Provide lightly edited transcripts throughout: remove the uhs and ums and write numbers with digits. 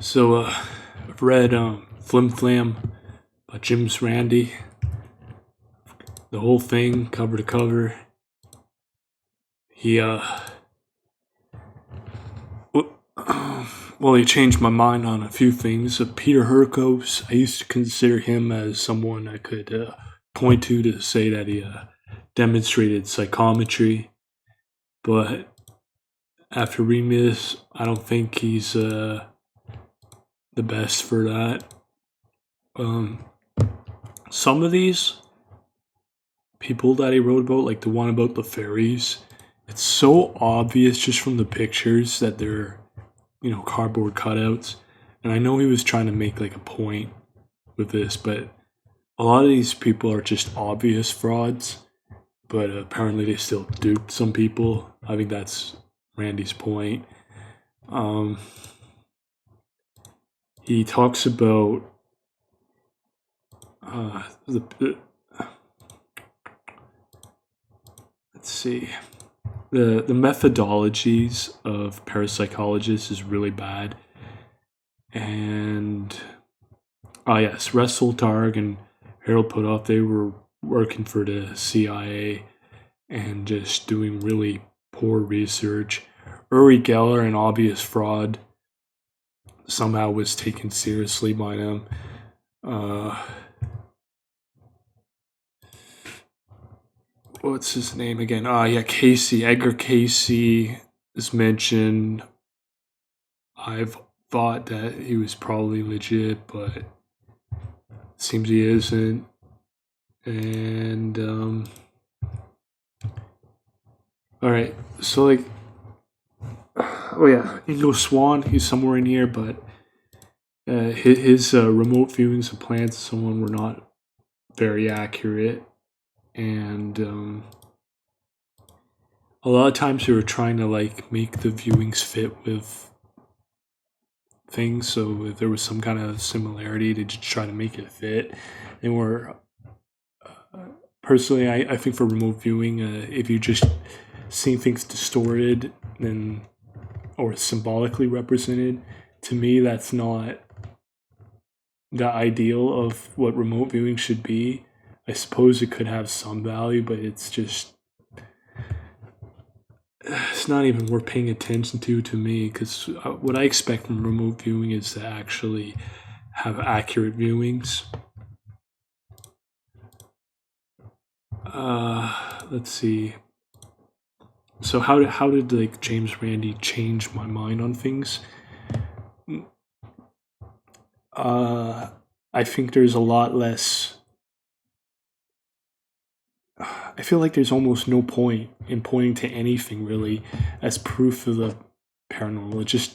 I've read Flim Flam by Jim's Randi, the whole thing, cover to cover. He, well, he changed my mind on a few things. Peter Hurkos, I used to consider him as someone I could point to say that he demonstrated psychometry, but after reading this, I don't think he's the best for that. Some of these people that he wrote about, like the one about the fairies, it's so obvious just from the pictures that they're, cardboard cutouts. And I know he was trying to make like a point with this, but a lot of these people are just obvious frauds, but apparently they still dupe some people. I think that's Randy's point. He talks about let's see, the methodologies of parapsychologists is really bad. And yes, Russell Targ and Harold Putoff, they were working for the CIA and just doing really poor research. Uri Geller, an obvious fraud, somehow was taken seriously by them. What's his name again? Casey. Edgar Casey is mentioned. I've thought that he was probably legit, but it seems he isn't. And alright, so Ingo Swan, he's somewhere in here, but his remote viewings of plants and so on were not very accurate. And a lot of times they were trying to make the viewings fit with things, so if there was some kind of similarity, they just try to make it fit. And we're personally, I think for remote viewing, if you just see things distorted or symbolically represented, to me that's not the ideal of what remote viewing should be. I suppose it could have some value, but it's not even worth paying attention to me, because what I expect from remote viewing is to actually have accurate viewings. Let's see. So how did James Randi change my mind on things? I think there's a lot less. I feel like there's almost no point in pointing to anything really as proof of the paranormal.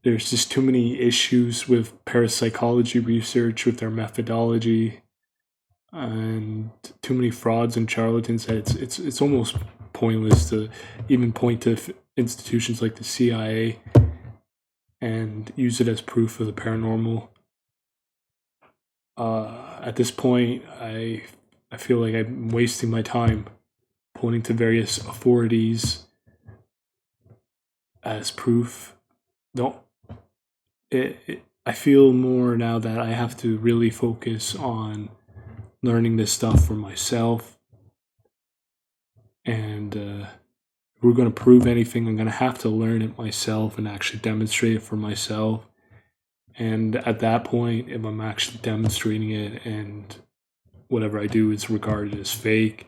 There's just too many issues with parapsychology research, with their methodology, and too many frauds and charlatans that it's almost pointless to even point to institutions like the CIA and use it as proof of the paranormal. At this point, I feel like I'm wasting my time pointing to various authorities as proof. I feel more now that I have to really focus on learning this stuff for myself. And if we're going to prove anything, I'm going to have to learn it myself and actually demonstrate it for myself. And at that point, if I'm actually demonstrating it and whatever I do is regarded as fake,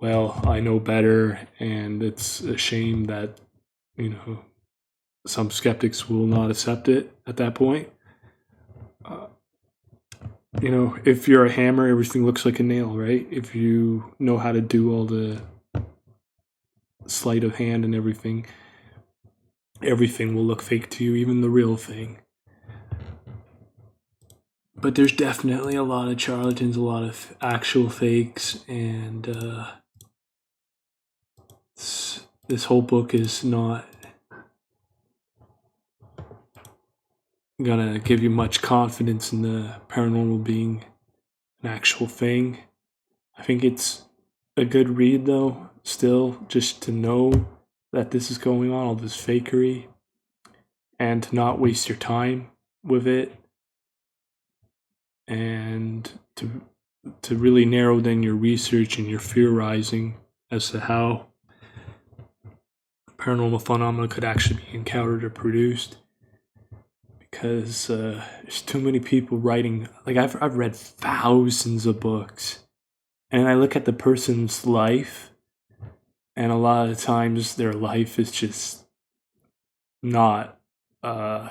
well, I know better, and it's a shame that, some skeptics will not accept it at that point. If you're a hammer, everything looks like a nail, right? If you know how to do all the sleight of hand and everything will look fake to you, even the real thing. But there's definitely a lot of charlatans, a lot of actual fakes, and this whole book is not gonna give you much confidence in the paranormal being an actual thing. I think it's a good read, though, still, just to know that this is going on, all this fakery. and to not waste your time with it, and to really narrow down your research and your theorizing as to how paranormal phenomena could actually be encountered or produced. Because there's too many people writing. Like I've read thousands of books, and I look at the person's life, and a lot of times their life is just not. They're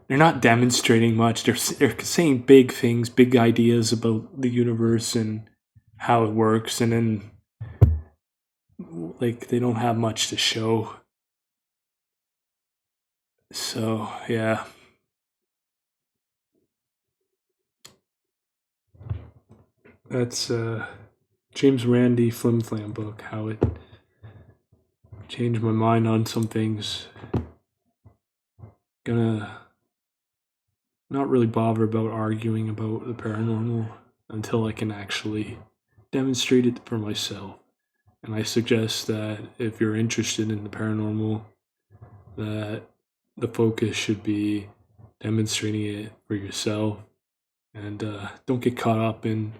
not demonstrating much. They're saying big things, big ideas about the universe and how it works, and then like they don't have much to show. So yeah, that's James Randi Flim Flam book. How it changed my mind on some things. Gonna not really bother about arguing about the paranormal until I can actually demonstrate it for myself. And I suggest that if you're interested in the paranormal, that the focus should be demonstrating it for yourself, and don't get caught up in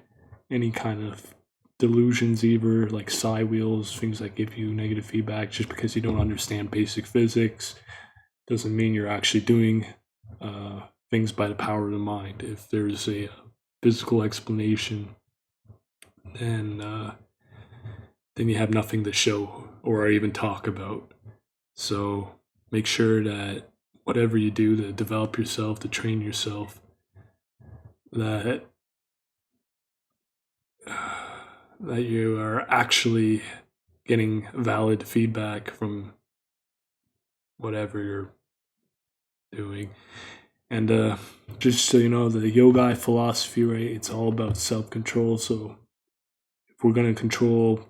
any kind of delusions either, like psi wheels, things that give you negative feedback. Just because you don't understand basic physics doesn't mean you're actually doing things by the power of the mind. If there's a physical explanation, then you have nothing to show or even talk about. So make sure that whatever you do to develop yourself, to train yourself, that you are actually getting valid feedback from whatever you're doing. And just so you know, the yoga philosophy, right, it's all about self-control. So if we're going to control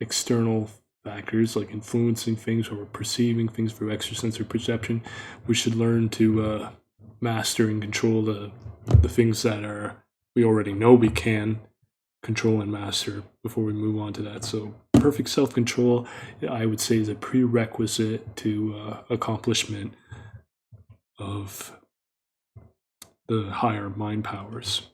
external factors like influencing things or perceiving things through extrasensory perception, we should learn to master and control the things that we already know we can control and master before we move on to that. So perfect self-control, I would say, is a prerequisite to accomplishment of the higher mind powers.